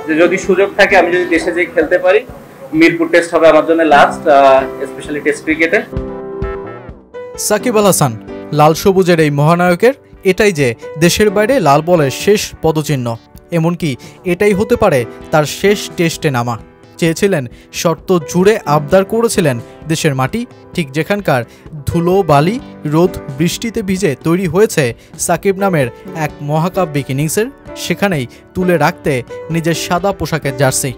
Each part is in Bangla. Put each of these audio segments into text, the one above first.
যে যদি সুযোগ থাকে আমি যদি দেশে যেয়ে খেলতে পারি, মিরপুর টেস্ট হবে আমার জন্য লাস্ট, স্পেশালি টেস্ট ক্রিকেটে। সাকিব আল হাসান লাল সবুজের এই মহানায়কের এটাই যে দেশের বাইরে লাল বলের শেষ পদচিহ্ন, এমনকি এটাই হতে পারে তার শেষ টেস্টে নামা। চেয়েছিলেন, শর্ত জুড়ে আবদার করেছিলেন দেশের মাটি, ঠিক যেখানকার ধুলো বালি রোদ বৃষ্টিতে ভিজে তৈরি হয়েছে সাকিব নামের এক মহাকাব্যিক ইনিংসের, সেখানেই তুলে রাখতে নিজের সাদা পোশাকের জার্সি।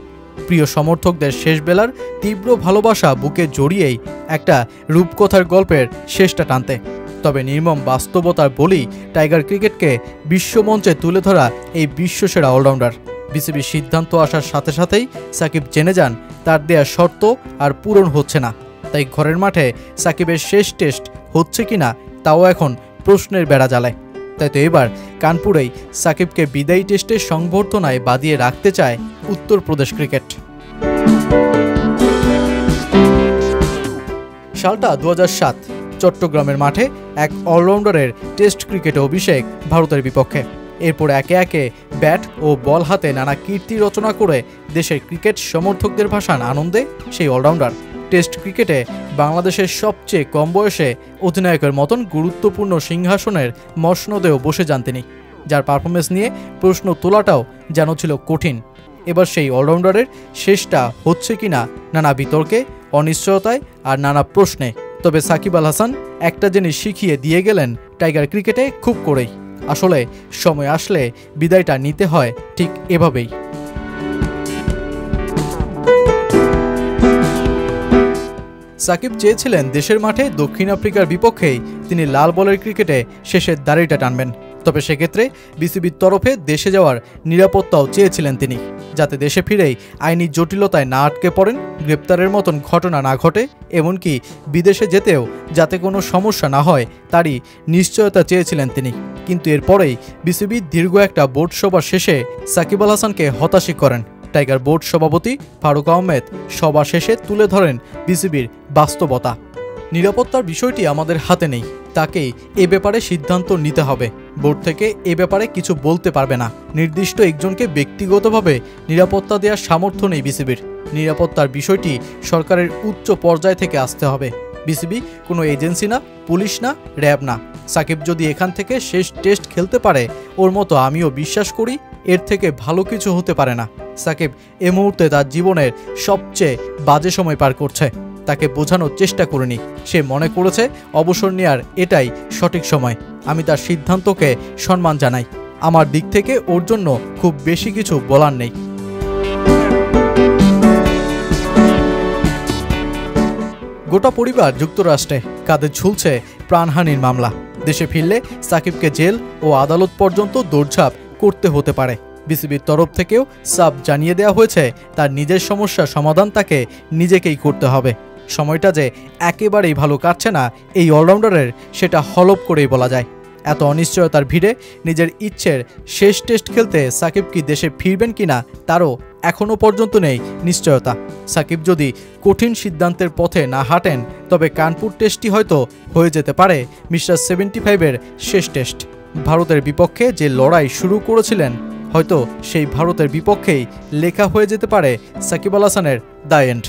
প্রিয় সমর্থকদের শেষ বেলার তীব্র ভালোবাসা বুকে জড়িয়েই একটা রূপকথার গল্পের শেষটা টানতে। তবে নির্মম বাস্তবতার বলি টাইগার ক্রিকেটকে বিশ্বমঞ্চে তুলে ধরা এই বিশ্বসেরা অলরাউন্ডার। বিসিবির সিদ্ধান্ত আসার সাথে সাথেই সাকিব জেনে যান তার দেয়া শর্ত আর পূরণ হচ্ছে না, তাই ঘরের মাঠে সাকিবের শেষ টেস্ট হচ্ছে কিনা তাও এখন প্রশ্নের বেড়া জ্বালায়। তাই তো এবার কানপুরেই সাকিবকে বিদায়ী টেস্টে সংবর্ধনায় বাদিয়ে রাখতে চায় উত্তরপ্রদেশ ক্রিকেট। সালটা 2007, চট্টগ্রামের মাঠে এক অলরাউন্ডারের টেস্ট ক্রিকেটে অভিষেক ভারতের বিপক্ষে। এরপর একে একে ব্যাট ও বল হাতে নানা কীর্তি রচনা করে দেশের ক্রিকেট সমর্থকদের ভাসান আনন্দে সেই অলরাউন্ডার। টেস্ট ক্রিকেটে বাংলাদেশের সবচেয়ে কম বয়সে অধিনায়কের মতন গুরুত্বপূর্ণ সিংহাসনের মসনদেও বসে যান তিনি, যার পারফরমেন্স নিয়ে প্রশ্ন তোলাটাও যেন ছিল কঠিন। এবার সেই অলরাউন্ডারের শেষটা হচ্ছে কিনা নানা বিতর্কে, অনিশ্চয়তায় আর নানা প্রশ্নে। তবে সাকিব আল হাসান একটা জিনিস শিখিয়ে দিয়ে গেলেন টাইগার ক্রিকেটে খুব করেই, আসলে সময় আসলে বিদায়টা নিতে হয় ঠিক এভাবেই। সাকিব চেয়েছিলেন দেশের মাঠে দক্ষিণ আফ্রিকার বিপক্ষেই তিনি লাল বলের ক্রিকেটে শেষের দাড়িটা টানবেন। তবে সেক্ষেত্রে বিসিবির তরফে দেশে যাওয়ার নিরাপত্তাও চেয়েছিলেন তিনি, যাতে দেশে ফিরেই আইনি জটিলতায় না আটকে পড়েন, গ্রেপ্তারের মতন ঘটনা না ঘটে, এমনকি বিদেশে যেতেও যাতে কোনো সমস্যা না হয় তারই নিশ্চয়তা চেয়েছিলেন তিনি। কিন্তু এরপরেই বিসিবির দীর্ঘ একটা বোর্ড সভা শেষে সাকিব আল হাসানকে হতাশই করেন টাইগার বোর্ড সভাপতি ফারুক আহমেদ। সভা শেষে তুলে ধরেন বিসিবির বাস্তবতা। নিরাপত্তার বিষয়টি আমাদের হাতে নেই, তাকেই এ ব্যাপারে সিদ্ধান্ত নিতে হবে। বোর্ড থেকে এ ব্যাপারে কিছু বলতে পারবে না। নির্দিষ্ট একজনকে ব্যক্তিগতভাবে নিরাপত্তা দেওয়ার সামর্থ্য নেই বিসিবির। নিরাপত্তার বিষয়টি সরকারের উচ্চ পর্যায় থেকে আসতে হবে। বিসিবি কোনো এজেন্সি না, পুলিশ না, র্যাব না। সাকিব যদি এখান থেকে শেষ টেস্ট খেলতে পারে, ওর মতো আমিও বিশ্বাস করি এর থেকে ভালো কিছু হতে পারে না। সাকিব এ মুহূর্তে তার জীবনের সবচেয়ে বাজে সময় পার করছে। তাকে বোঝানোর চেষ্টা করিনি, সে মনে করেছে অবসর নেওয়ার এটাই সঠিক সময়। আমি তার সিদ্ধান্তকে সম্মান জানাই। আমার দিক থেকে ওর জন্য খুব বেশি কিছু বলার নেই। গোটা পরিবার যুক্তরাষ্ট্রে, কাঁধে ঝুলছে প্রাণহানির মামলা। দেশে ফিরলে সাকিবকে জেল ও আদালত পর্যন্ত দৌড়ঝাঁপ করতে হতে পারে। বিসিবির তরফ থেকেও সাফ জানিয়ে দেওয়া হয়েছে তার নিজের সমস্যার সমাধান তাকে নিজেকেই করতে হবে। সময়টা যে একেবারেই ভালো কাটছে না এই অলরাউন্ডারের, সেটা হলফ করেই বলা যায়। এত অনিশ্চয়তার ভিড়ে নিজের ইচ্ছের শেষ টেস্ট খেলতে সাকিব কি দেশে ফিরবেন কিনা তারও এখনও পর্যন্ত নেই নিশ্চয়তা। সাকিব যদি কঠিন সিদ্ধান্তের পথে না হাঁটেন, তবে কানপুর টেস্টটি হয়তো হয়ে যেতে পারে মিস্টার 75-এর শেষ টেস্ট। ভারতের বিপক্ষে যে লড়াই শুরু করেছিলেন, হয়তো সেই ভারতের বিপক্ষেই লেখা হয়ে যেতে পারে সাকিব আল হাসানের দ্য এন্ড।